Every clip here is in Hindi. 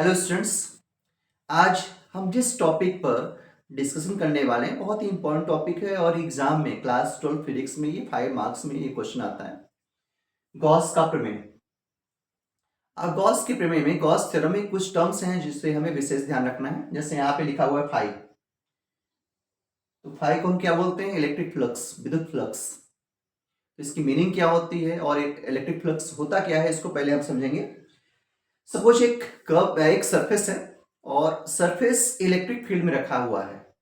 Hello students. आज हम जिस टॉपिक पर डिस्कशन करने वाले हैं बहुत ही इंपॉर्टेंट टॉपिक है और एग्जाम में क्लास 12 फिजिक्स में ये 5 मार्क्स में ये क्वेश्चन आता है। गॉस का प्रमेय। अब गॉस के प्रमेय में गॉस थ्योरम में कुछ टर्म्स हैं जिससे हमें विशेष ध्यान रखना है। जैसे यहाँ पे लिखा हुआ है फाई, तो फाई को हम क्या बोलते हैं? इलेक्ट्रिक फ्लक्स, विद्युत फ्लक्स। तो इसकी मीनिंग क्या होती है और एक इलेक्ट्रिक फ्लक्स होता क्या है, इसको पहले हम समझेंगे। सपोज एक कर्व, एक सरफेस है और सरफेस इलेक्ट्रिक फील्ड में रखा हुआ है।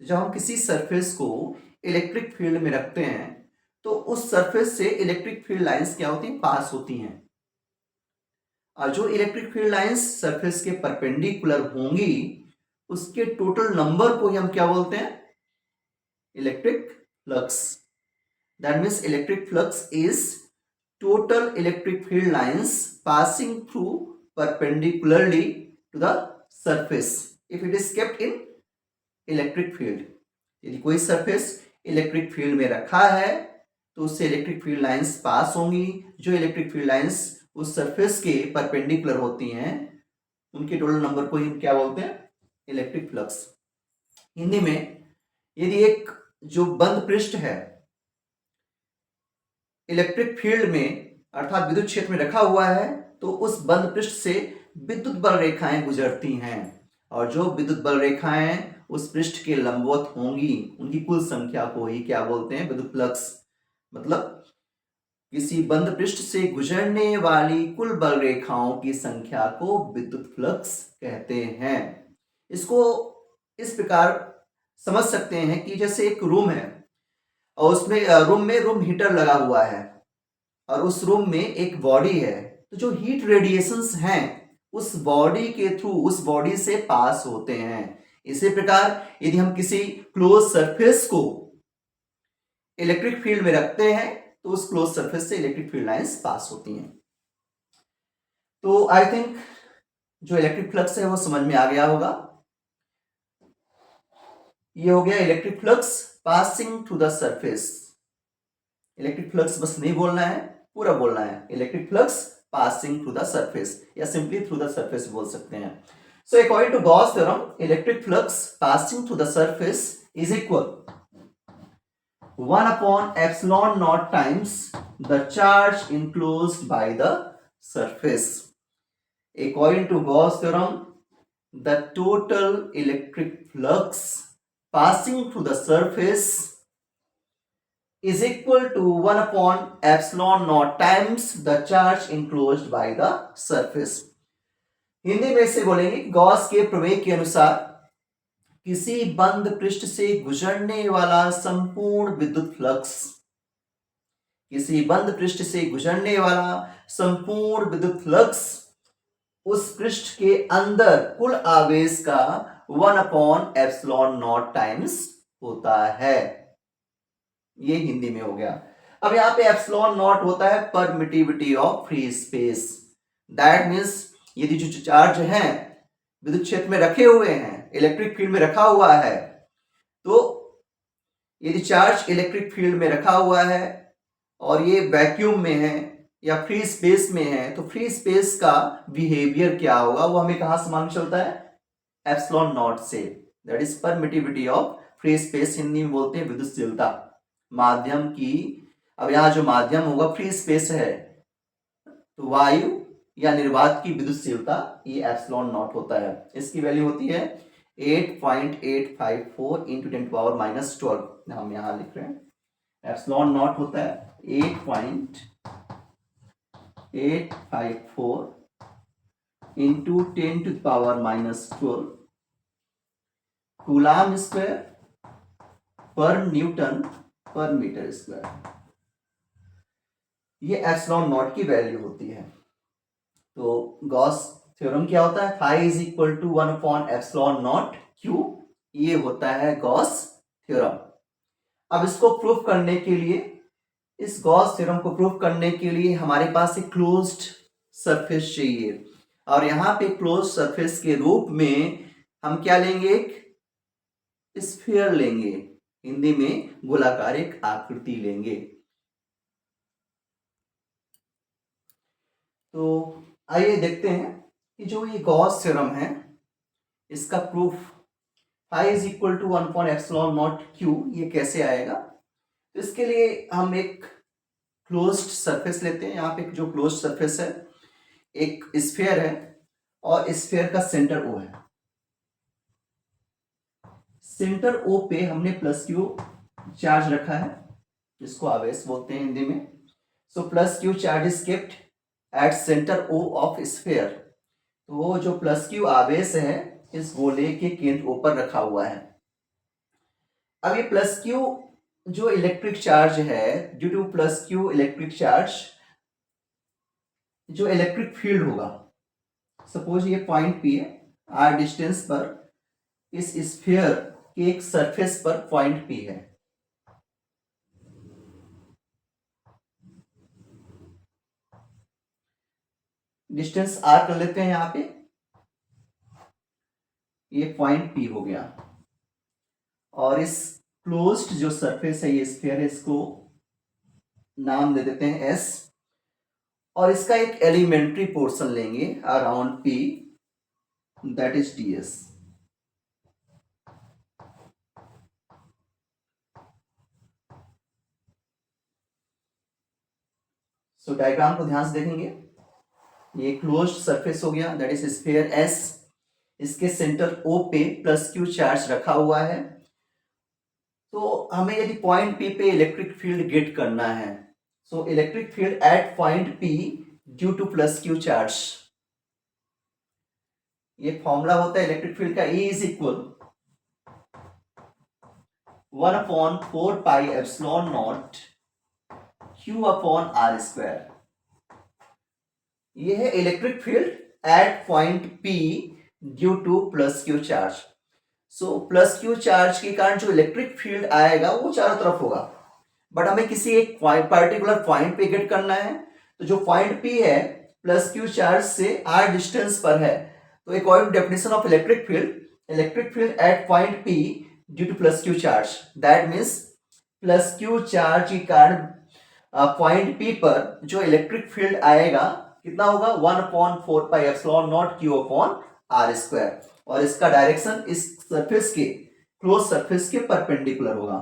जब हम किसी सरफेस को इलेक्ट्रिक फील्ड में रखते हैं तो उस सरफेस से इलेक्ट्रिक फील्ड लाइंस क्या होती हैं? पास होती हैं। और जो इलेक्ट्रिक फील्ड लाइंस सरफेस के परपेंडिकुलर होंगी उसके टोटल नंबर को ही हम क्या बोलते हैं? Electric flux. That means electric flux is total electric field lines passing through perpendicularly to the surface if it is kept in electric field। यदि कोई सरफेस इलेक्ट्रिक फील्ड में रखा है तो उससे इलेक्ट्रिक फील्ड लाइंस पास होंगी। जो इलेक्ट्रिक फील्ड लाइंस उस सरफेस के परपेंडिकुलर होती हैं उनके टोटल नंबर को ही क्या बोलते हैं? Electric flux. हिंदी में यदि एक जो बंद पृष्ठ है इलेक्ट्रिक फील्ड में अर्थात विद्युत क्षेत्र में रखा हुआ है तो उस बंद पृष्ठ से विद्युत बल रेखाएं गुजरती हैं और जो विद्युत बल रेखाएं उस पृष्ठ के लंबवत होंगी उनकी कुल संख्या को ही क्या बोलते हैं? विद्युत फ्लक्स। मतलब किसी बंद पृष्ठ से गुजरने वाली कुल बल रेखाओं की संख्या को विद्युत फ्लक्स कहते हैं। इसको इस प्रकार समझ सकते हैं कि जैसे एक रूम है और उसमें रूम हीटर लगा हुआ है और उस रूम में एक बॉडी है, तो जो हीट रेडिएशंस हैं उस बॉडी के थ्रू उस बॉडी से पास होते हैं। इसी प्रकार यदि हम किसी क्लोज सरफेस को इलेक्ट्रिक फील्ड में रखते हैं तो उस क्लोज सरफेस से इलेक्ट्रिक फील्ड लाइंस पास होती हैं। तो आई थिंक जो इलेक्ट्रिक फ्लक्स है वो समझ में आ गया होगा। ये हो गया electric flux passing through the surface. Electric flux बस नहीं बोलना है, पूरा बोलना है। Electric flux passing through the surface या सिंपली थ्रू द सरफेस बोल सकते हैं। So according to Gauss theorem electric flux passing through the surface is equal 1 upon epsilon naught times the charge enclosed by the surface। According to Gauss theorem, the total electric flux passing through the surface is equal to 1 upon epsilon naught times the charge enclosed by the surface। Hindi में से बोलेंगे गॉस के प्रमेय के अनुसार किसी बंद पृष्ठ से गुजरने वाला संपूर्ण विद्युत फ्लक्स, किसी बंद पृष्ठ से गुजरने वाला संपूर्ण विद्युत फ्लक्स उस पृष्ठ के अंदर कुल आवेश का 1 अपॉन एप्सिलॉन नॉट टाइम्स होता है। ये हिंदी में हो गया। अब यहां पे एप्सिलॉन नॉट होता है permittivity of free space. That means यदि जो चार्ज है विद्युत क्षेत्र में रखे हुए हैं, इलेक्ट्रिक फील्ड में रखा हुआ है, तो यदि चार्ज इलेक्ट्रिक फील्ड में रखा हुआ है और ये वैक्यूम में है या फ्री स्पेस में है तो फ्री स्पेस का बिहेवियर क्या होगा वो हमें कहां से मालूम चलता है? एप्सिलॉन नॉट से। That is permittivity of free space, Hindi में बोलते हैं विद्युतशीलता माध्यम की। अब यहां जो माध्यम होगा फ्री स्पेस है तो वायु या निर्वात की विद्युतशीलता ये एप्सिलॉन नॉट होता है। इसकी वैल्यू होती है 8.854 इंटू 10⁻⁻12। हम यहां लिख रहे हैं एप्सिलॉन नॉट होता है 8.854 into 10⁻⁻12 coulomb square per newton per metre square. ये एप्सिलॉन नॉट की वैल्यू होती है। तो गॉस थ्योरम क्या होता है? Phi is equal to 1 upon epsilon naught q. ये होता है गॉस थ्योरम। अब इसको प्रूफ करने के लिए, इस गॉस थ्योरम को प्रूफ करने के लिए हमारे पास एक क्लोज्ड सरफेस चाहिए और यहां पे क्लोज्ड सरफेस के रूप में हम क्या लेंगे? एक स्फीयर लेंगे, हिंदी में गोलाकार एक आकृति लेंगे। तो आइए देखते हैं कि जो ये गॉस थ्योरम है इसका proof phi is equal to 1/ε0 q ये कैसे आएगा। तो इसके लिए हम एक क्लोज्ड सरफेस लेते हैं। यहाँ पे जो क्लोज्ड सरफेस है एक स्फीयर है और स्फीयर का सेंटर ओ है। सेंटर ओ पे हमने प्लस क्यू चार्ज रखा है जिसको आवेश बोलते हैं हिंदी में। So plus Q charge is kept at centre O of sphere. तो वो जो प्लस क्यू आवेश है इस गोले के केंद्र ओ पर रखा हुआ है। अब ये प्लस क्यू जो इलेक्ट्रिक चार्ज है, due to plus Q electric charge जो इलेक्ट्रिक फील्ड होगा, सपोज ये पॉइंट पी है, आर डिस्टेंस पर इस स्फीयर के एक सरफेस पर पॉइंट पी है। डिस्टेंस आर कर लेते हैं यहां पे, ये पॉइंट पी हो गया और इस क्लोज्ड जो सरफेस है ये स्फीयर है, इसको नाम दे देते हैं एस और इसका एक एलिमेंट्री पोर्शन लेंगे around P, that is D S. So diagram को ध्यान से देखेंगे, ये क्लोज्ड सरफेस हो गया दैट इज स्फीयर एस, इसके सेंटर ओ पे प्लस क्यू चार्ज रखा हुआ है। तो हमें यदि पॉइंट पी पे इलेक्ट्रिक फील्ड गेट करना है, so electric field at point P due to plus Q charge, ये फॉर्मूला होता है इलेक्ट्रिक फील्ड का, E is equal 1/4πε0 q upon are square. ये है electric field at point P due to plus Q charge. So plus Q charge के कारण जो इलेक्ट्रिक फील्ड आएगा वो चारों तरफ होगा, बट हमें किसी एक पर्टिकुलर पॉइंट पे गेट करना है। तो जो पॉइंट P है प्लस क्यू चार्ज से r डिस्टेंस पर है, तो according to definition of electric field at point P due to plus Q charge, that means plus Q charge के कारण पॉइंट P पर जो इलेक्ट्रिक फील्ड आएगा कितना होगा 1/4πε0 q अपॉन आर स्क्वायर, और इसका डायरेक्शन इस सरफेस के क्लोज सरफेस के परपेंडिकुलर होगा।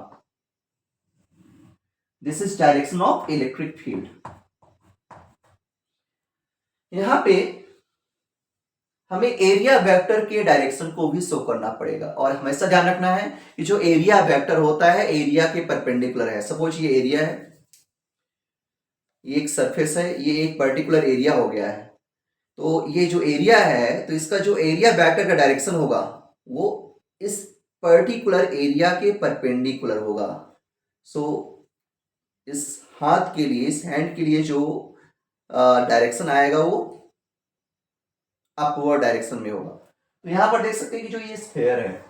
This is direction of electric field. यहां पे हमें एरिया वेक्टर के डायरेक्शन को भी शो करना पड़ेगा और हमेशा ध्यान रखना है कि जो एरिया वेक्टर होता है एरिया के परपेंडिकुलर है। सपोज ये एरिया है, ये एक सरफेस है, ये एक पर्टिकुलर एरिया हो गया है, तो ये जो एरिया है तो इसका जो एरिया वेक्टर का डायरेक्शन होगा वो इस पर्टिकुलर एरिया के परपेंडिकुलर होगा। सो इस हाथ के लिए, इस हैंड के लिए जो डायरेक्शन आएगा वो अपवर्ड डायरेक्शन में होगा। तो यहां पर देख सकते हैं कि जो ये स्फीयर है,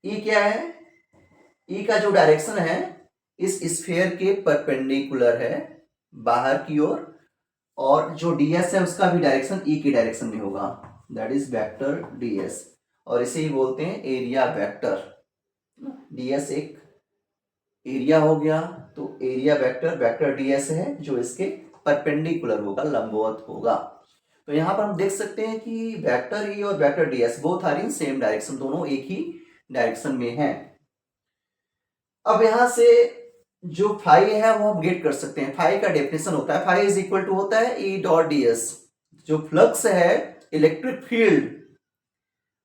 ई क्या है, ई का जो डायरेक्शन है इस स्फीयर के परपेंडिकुलर है बाहर की ओर, और जो ds है उसका भी डायरेक्शन ई की डायरेक्शन में होगा, दैट इज वेक्टर ds, और इसे ही बोलते हैं एरिया वेक्टर। ds एक एरिया हो गया, तो एरिया वेक्टर ds है जो इसके परपेंडिकुलर होगा, लंबवत होगा। तो यहां पर हम देख सकते हैं कि वेक्टर ई और vector ds both are in same direction, दोनों एक ही डायरेक्शन में हैं। अब यहां से जो फाई है वो हम गेट कर सकते हैं। फाई का डेफिनेशन होता है, फाई इज इक्वल टू होता है ई डॉट डी एस, जो फ्लक्स है इलेक्ट्रिक फील्ड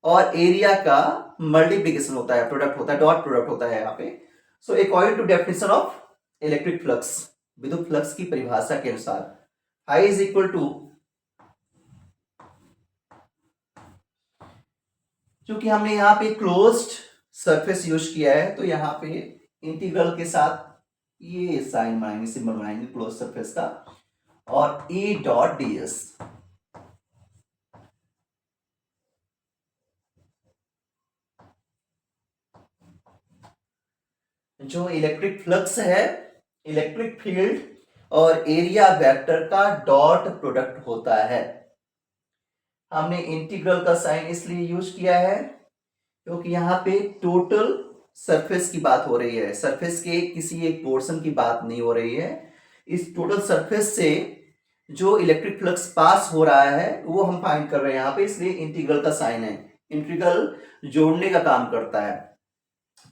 और एरिया का मल्टीप्लीकेशन होता है, प्रोडक्ट होता है, डॉट प्रोडक्ट होता है यहाँ पे। So according to definition of electric flux, विद्युत फ्लक्स की परिभाषा के अनुसार फाई इज इक्वल टू, क्योंकि हमने यहाँ पे क्लोज्ड सरफेस यूज किया है तो यहाँ पे इंटीग्रल के साथ ये साइन बनाएंगे, सिंबल बनाएंगे क्लोज सरफेस का, और E डॉट डी एस। जो इलेक्ट्रिक फ्लक्स है इलेक्ट्रिक फील्ड और एरिया वेक्टर का डॉट प्रोडक्ट होता है। हमने इंटीग्रल का साइन इसलिए यूज किया है क्योंकि यहाँ पे टोटल सरफेस की बात हो रही है, सरफेस के किसी एक पोर्शन की बात नहीं हो रही है। इस टोटल सरफेस से जो इलेक्ट्रिक फ्लक्स पास हो रहा है वो हम फाइंड कर रहे हैं यहाँ पे, इसलिए इंटीग्रल का साइन है। इंटीग्रल जोड़ने का काम करता है।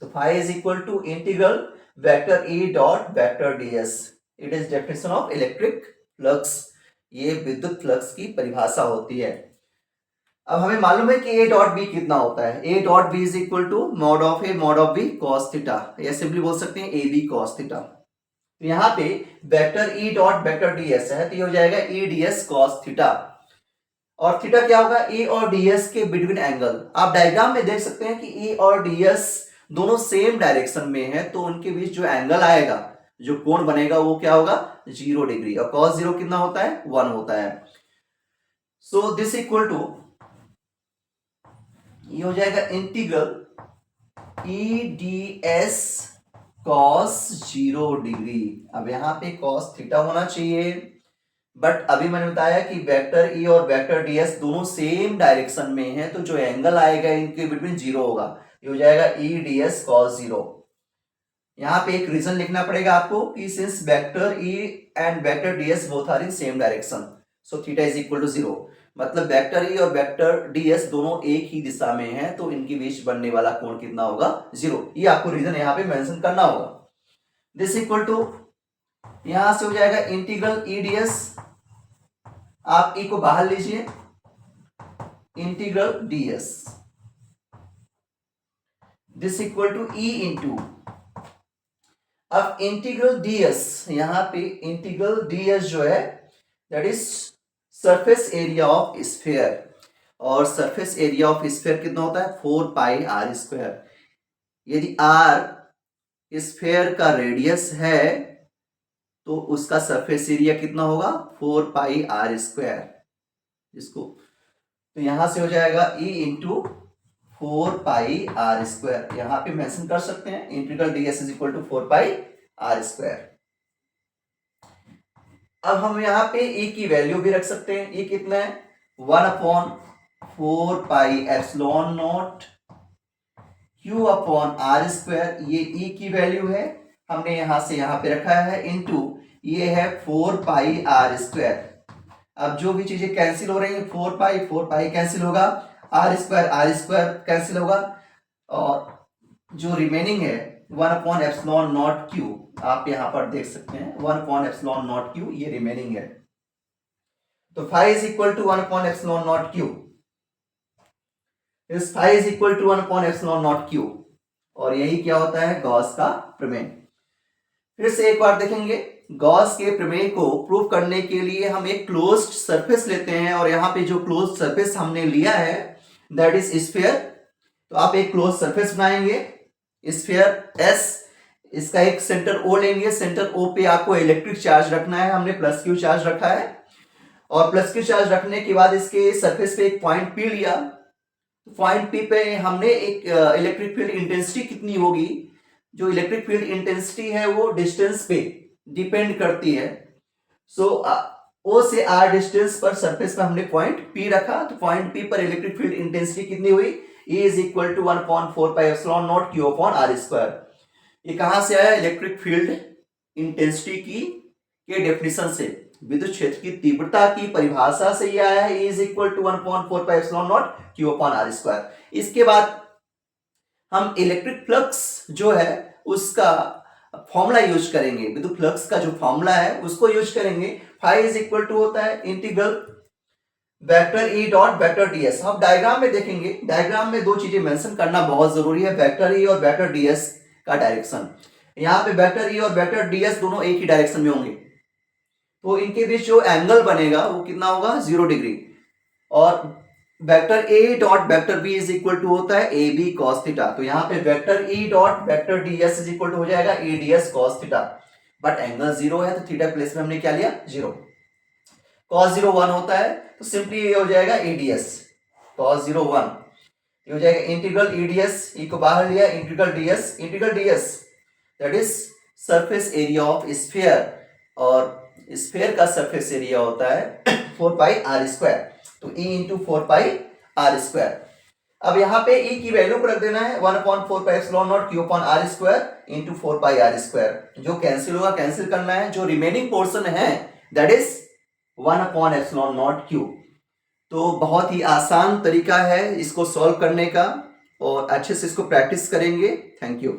तो phi is equal to integral vector E dot vector ds. It is definition of electric flux. ये विद्युत फ्लक्स की परिभाषा होती है। अब हमें मालूम है कि ए डॉट बी कितना होता है। A dot B is equal to mod of A mod of B cos theta, या सिंपली बोल सकते हैं ए बी कॉस थीटा। तो यहाँ पे vector E dot vector DS है, तो ये हो जाएगा ई डीएस कॉस थीटा। और थीटा क्या होगा, ए और डीएस के बिटवीन एंगल। आप डायग्राम में देख सकते हैं कि ए और डीएस दोनों सेम डायरेक्शन में है, तो उनके बीच जो एंगल आएगा, जो कोण बनेगा, वो क्या होगा, 0 डिग्री। और कॉस 0 कितना होता है, 1 होता है। सो दिस इक्वल टू, ये हो जाएगा integral E D S cos 0 degree. अब यहां पे कॉस थीटा होना चाहिए, बट अभी मैंने बताया कि वेक्टर ई और वेक्टर डीएस दोनों सेम डायरेक्शन में है, तो जो एंगल आएगा इनके बिटवीन 0 होगा। ये हो जाएगा ई डी एस कॉस 0। यहाँ पे एक रीजन लिखना पड़ेगा आपको कि since vector E and vector ds both are in same direction, so theta is equal to 0। मतलब वेक्टर ई और वेक्टर डीएस दोनों एक ही दिशा में हैं, तो इनके बीच बनने वाला कोण कितना होगा, 0। ये आपको रीजन यहाँ पे मेंशन करना होगा। दिस इक्वल टू, यहां से हो जाएगा इंटीग्रल ई डीएस, आप ई को बाहर लीजिए, integral ds, this equal to E into, अब इंटीग्रल डीएस, यहां पे इंटीग्रल डीएस जो है that is surface area of sphere. और सरफेस एरिया ऑफ स्फीयर कितना होता है, 4 पाई आर स्क्वायर। यदि आर स्फीयर का रेडियस है तो उसका सरफेस एरिया कितना होगा, 4 पाई आर स्क्वायर। इसको तो यहां से हो जाएगा E into 4 pi r square, यहां पे मेंशन कर सकते हैं integral ds is equal to 4 pi r square. अब हम यहाँ पे e की वैल्यू भी रख सकते हैं। e कितना है, 1/4 pi epsilon naught q upon are square. ये e की वैल्यू है, हमने यहां से यहां पे रखा है, इनटू ये है 4 पाई आर स्क्वायर। अब जो भी चीजें कैंसिल हो रही है, 4 पाई कैंसिल होगा, आर स्क्वायर कैंसिल होगा, और जो रिमेनिंग है 1/एप्सिलॉन नॉट q, आप यहां पर देख सकते हैं 1/एप्सिलॉन नॉट q, ये रिमेनिंग है। तो phi is equal to epsilon naught q, इस phi is equal to epsilon naught q। और यही क्या होता है, गॉस का प्रमेय। फिर से एक बार देखेंगे, गॉस के प्रमेय को प्रूव करने के लिए हम एक क्लोज्ड सरफेस लेते हैं, और यहां पे जो क्लोज्ड सरफेस हमने लिया है दैट इज स्फीयर। तो आप एक क्लोज सरफेस बनाएंगे, स्फीयर एस, इसका एक सेंटर ओ लेंगे, सेंटर ओ पे आपको इलेक्ट्रिक चार्ज रखना है, हमने प्लस क्यू चार्ज रखा है। और प्लस क्यू चार्ज रखने के बाद इसके सरफेस पे एक पॉइंट पी लिया, पॉइंट पी पे हमने एक इलेक्ट्रिक फील्ड इंटेंसिटी कितनी होगी, जो इलेक्ट्रिक फील्ड इंटेंसिटी है वो डिस्टेंस पे डिपेंड करती है। सो ओ से आर डिस्टेंस पर सरफेस पे हमने पॉइंट पी रखा, तो पॉइंट पी पर इलेक्ट्रिक फील्ड इंटेंसिटी कितनी हुई, E is equal to 1/4 pi epsilon naught q upon are square. ये कहां से आया, इलेक्ट्रिक फील्ड इंटेंसिटी की के डेफिनेशन से, विद्युत क्षेत्र की तीव्रता की परिभाषा से ये आया है, E is equal to 1/4 pi epsilon naught q upon are square. इसके बाद हम इलेक्ट्रिक फ्लक्स जो है उसका फॉर्मूला यूज करेंगे, विद्युत फ्लक्स का जो फॉर्मूला है उसको यूज करेंगे। फाई इज इक्वल टू होता है integral vector E dot vector DS. हम डायग्राम में देखेंगे, डायग्राम में दो चीजें मेंशन करना बहुत जरूरी है, वेक्टर ई और वेक्टर डीएस का डायरेक्शन। यहाँ पे वेक्टर ई और वेक्टर डीएस दोनों एक ही डायरेक्शन में होंगे, तो इनके बीच जो एंगल बनेगा वो कितना होगा, 0 डिग्री। और vector A dot vector B is equal to होता है ए बी कॉस थीटा। तो यहाँ पे vector E dot vector DS is equal to हो जाएगा A DS cos theta, but angle 0 है, तो थीटा प्लेस में हमने क्या लिया, 0। कॉस 0 1 होता है, तो सिंपली ये हो जाएगा एडीएस कॉस 0 1। ये हो जाएगा इंटीग्रल ईडीएस, ई को बाहर लिया, integral ds that is surface area of sphere, और स्फीयर का सरफेस एरिया होता है 4 पाई आर स्क्वायर, तो E into 4 pi r square. अब यहाँ पे ई की वैल्यू को रख देना है 1/4 pi epsilon naught q upon are square into 4 pi r square. जो कैंसिल होगा कैंसिल करना है, जो रिमेनिंग पोर्शन है दैट इज 1/ε0 क्यू। तो बहुत ही आसान तरीका है इसको सॉल्व करने का और अच्छे से इसको प्रैक्टिस करेंगे। Thank you.